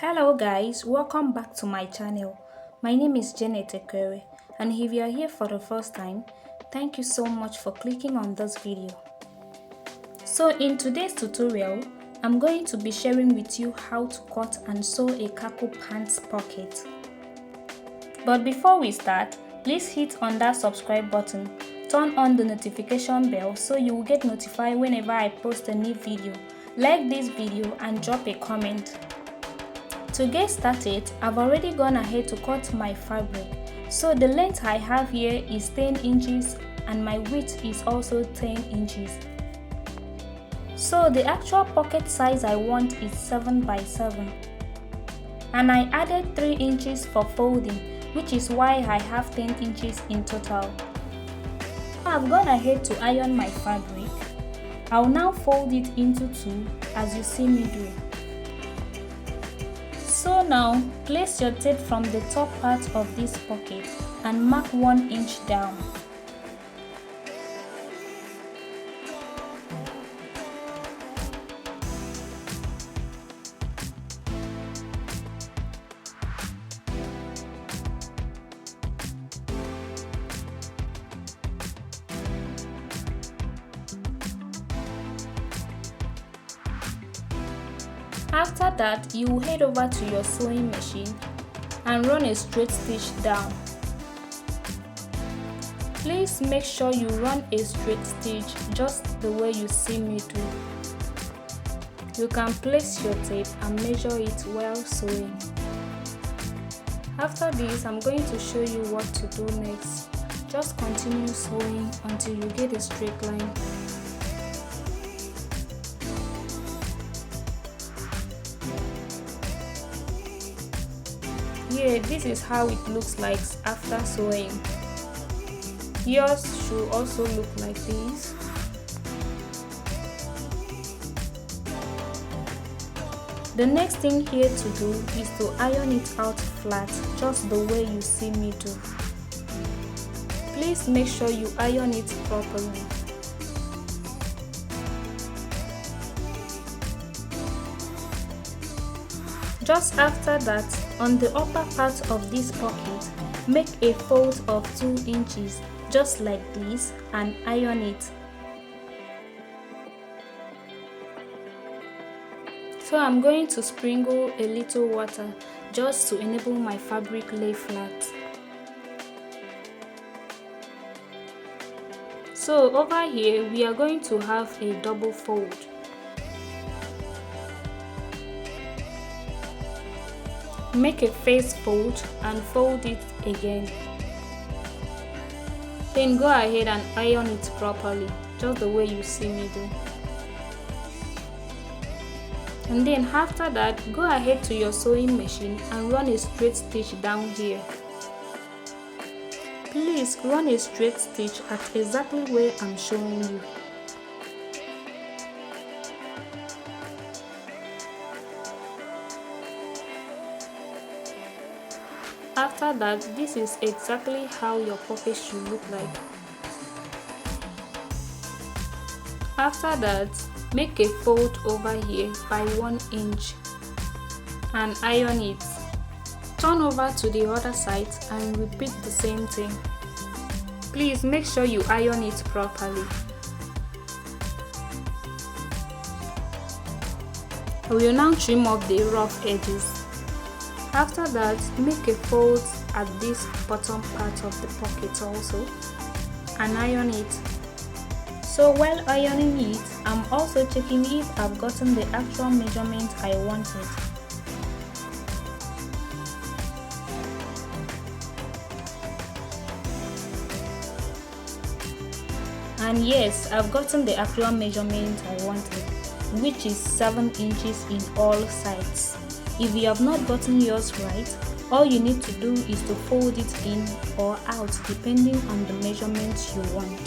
Hello guys, welcome back to my channel. My name is Janet Ekere, and if you are here for the first time, thank you so much for clicking on this video. So in today's tutorial, I'm going to be sharing with you how to cut and sew a cargo pants pocket. But before we start, please hit on that subscribe button, turn on the notification bell so you will get notified whenever I post a new video. Like this video and drop a comment. To get started, I've already gone ahead to cut my fabric. So the length I have here is 10 inches and my width is also 10 inches. So the actual pocket size I want is 7 by 7. And I added 3 inches for folding, which is why I have 10 inches in total. I've gone ahead to iron my fabric. I'll now fold it into two as you see me do. So now, place your tape from the top part of this pocket and mark 1 inch down. After that, you will head over to your sewing machine and run a straight stitch down. Please make sure you run a straight stitch just the way you see me do. You can place your tape and measure it while sewing. After this, I'm going to show you what to do next. Just continue sewing until you get a straight line. Here, this is how it looks like after sewing. Yours should also look like this. The next thing here to do is to iron it out flat, just the way you see me do. Please make sure you iron it properly. Just after that, on the upper part of this pocket, make a fold of 2 inches, just like this, and iron it. So I'm going to sprinkle a little water just to enable my fabric lay flat. So over here, we are going to have a double fold. Make a face fold and fold it again. Then go ahead and iron it properly, just the way you see me do. And then after that, go ahead to your sewing machine and run a straight stitch down here. Please run a straight stitch at exactly where I'm showing you. After that, this is exactly how your pocket should look like. After that, make a fold over here by 1 inch and iron it. Turn over to the other side and repeat the same thing. Please make sure you iron it properly. We will now trim off the rough edges. After that, make a fold at this bottom part of the pocket also and iron it. So while ironing it, I'm also checking if I've gotten the actual measurement I wanted. And yes, I've gotten the actual measurement I wanted, which is 7 inches in all sides. If you have not gotten yours right, all you need to do is to fold it in or out depending on the measurements you want.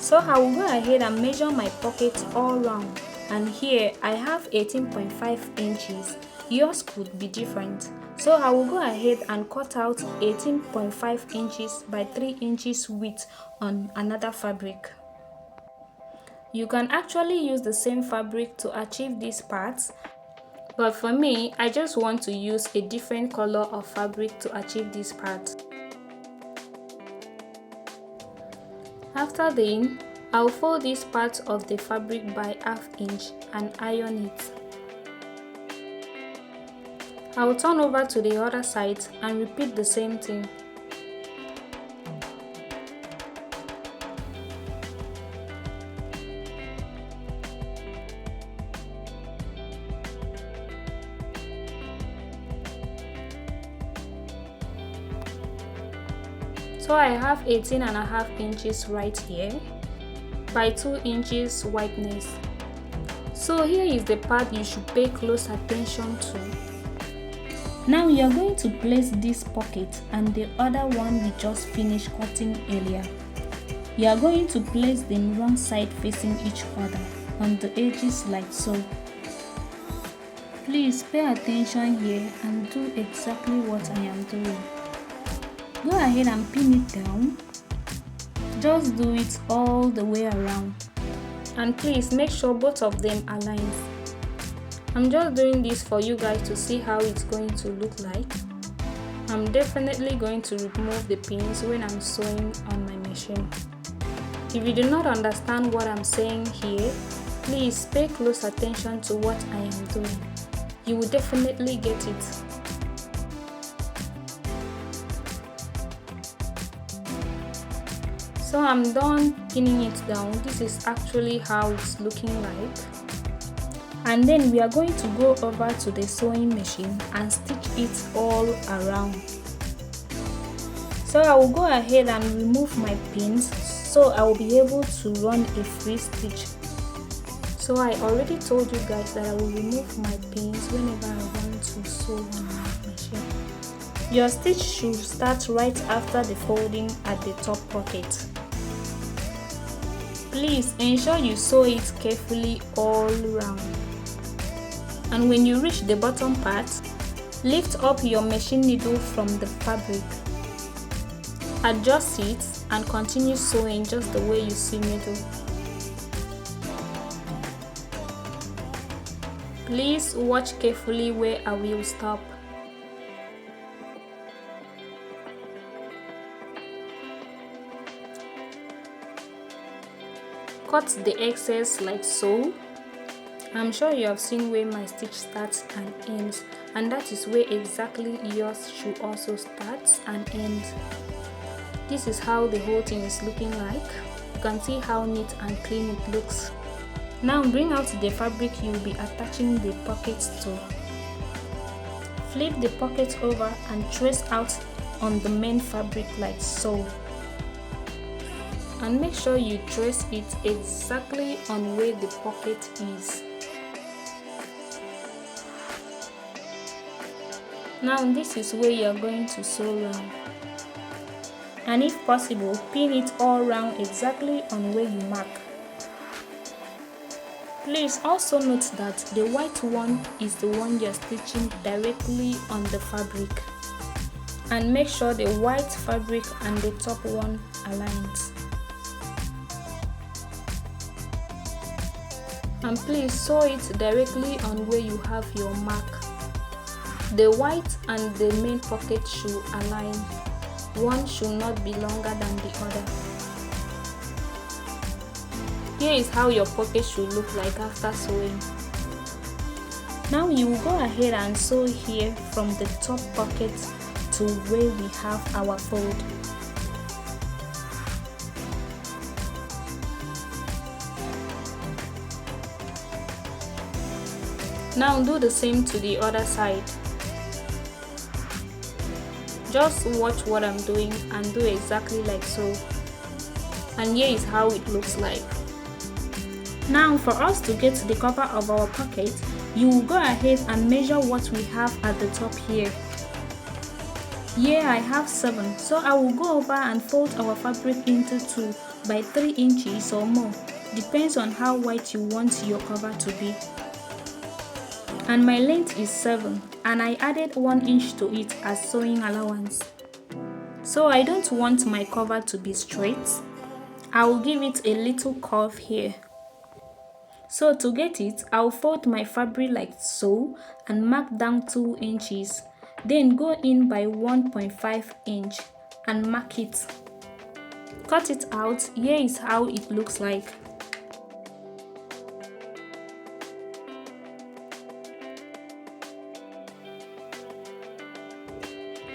So I will go ahead and measure my pocket all round, and here I have 18.5 inches. Yours could be different. So I will go ahead and cut out 18.5 inches by 3 inches width on another fabric. You can actually use the same fabric to achieve these parts, but for me, I just want to use a different color of fabric to achieve this part. After then, I'll fold this part of the fabric by ½ inch and iron it. I'll turn over to the other side and repeat the same thing. So I have 18.5 inches right here by 2 inches wideness. So here is the part you should pay close attention to. Now you are going to place this pocket and the other one we just finished cutting earlier. You are going to place them wrong side facing each other on the edges like so. Please pay attention here and do exactly what I am doing. Go ahead and pin it down. Just do it all the way around. And please make sure both of them align. I'm just doing this for you guys to see how it's going to look like. I'm definitely going to remove the pins when I'm sewing on my machine. If you do not understand what I'm saying here, please pay close attention to what I am doing. You will definitely get it. So I'm done pinning it down. This is actually how it's looking like. And then we are going to go over to the sewing machine and stitch it all around. So I will go ahead and remove my pins so I will be able to run a free stitch. So I already told you guys that I will remove my pins whenever I want to sew on my machine. Your stitch should start right after the folding at the top pocket. Please ensure you sew it carefully all around. And when you reach the bottom part, lift up your machine needle from the fabric. Adjust it and continue sewing just the way you see me do. Please watch carefully where I will stop. Cut the excess like so. I'm sure you have seen where my stitch starts and ends, and that is where exactly yours should also start and end. This is how the whole thing is looking like. You can see how neat and clean it looks. Now bring out the fabric you will be attaching the pockets to. Flip the pocket over and trace out on the main fabric like so. And make sure you trace it exactly on where the pocket is. Now this is where you are going to sew round. And if possible, pin it all round exactly on where you mark. Please also note that the white one is the one you are stitching directly on the fabric. And make sure the white fabric and the top one aligns. And please sew it directly on where you have your mark. The white and the main pocket should align. One should not be longer than the other. Here is how your pocket should look like after sewing. Now you will go ahead and sew here from the top pocket to where we have our fold. Now do the same to the other side. Just watch what I'm doing and do exactly like so. And here is how it looks like. Now for us to get the cover of our pocket, you will go ahead and measure what we have at the top here. Here I have 7, so I will go over and fold our fabric into 2 by 3 inches or more. Depends on how wide you want your cover to be. and my length is 7, and I added 1 inch to it as sewing allowance. So I don't want my cover to be straight. I will give it a little curve here. So to get it, I'll fold my fabric like so and mark down 2 inches. Then go in by 1.5 inch and mark it. Cut it out. Here is how it looks like.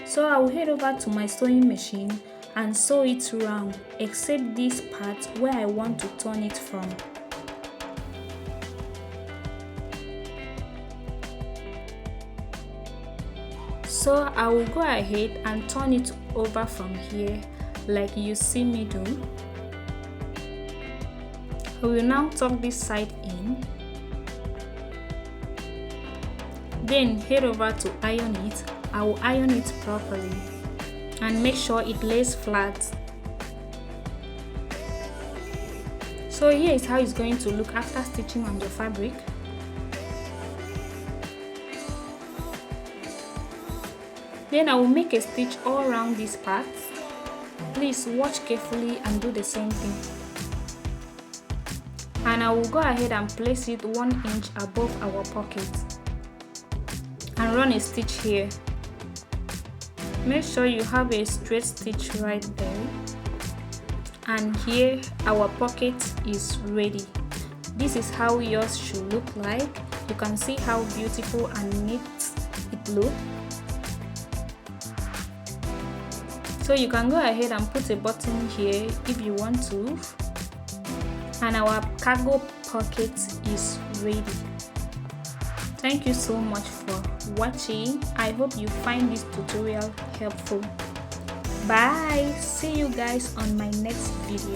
So I will head over to my sewing machine and sew it round, except this part where I want to turn it from. So I will go ahead and turn it over from here like you see me do. I will now tuck this side in. Then head over to iron it. I will iron it properly and make sure it lays flat. So here is how it's going to look after stitching on the fabric. Then I will make a stitch all around this part. Please watch carefully and do the same thing. And I will go ahead and place it 1 inch above our pocket and run a stitch here. Make sure you have a straight stitch right there. And here our pocket is ready. This is how yours should look like. You can see how beautiful and neat it looks. So you can go ahead and put a button here if you want to. And our cargo pocket is ready. Thank you so much for watching. I hope you find this tutorial helpful. Bye. See you guys on my next video.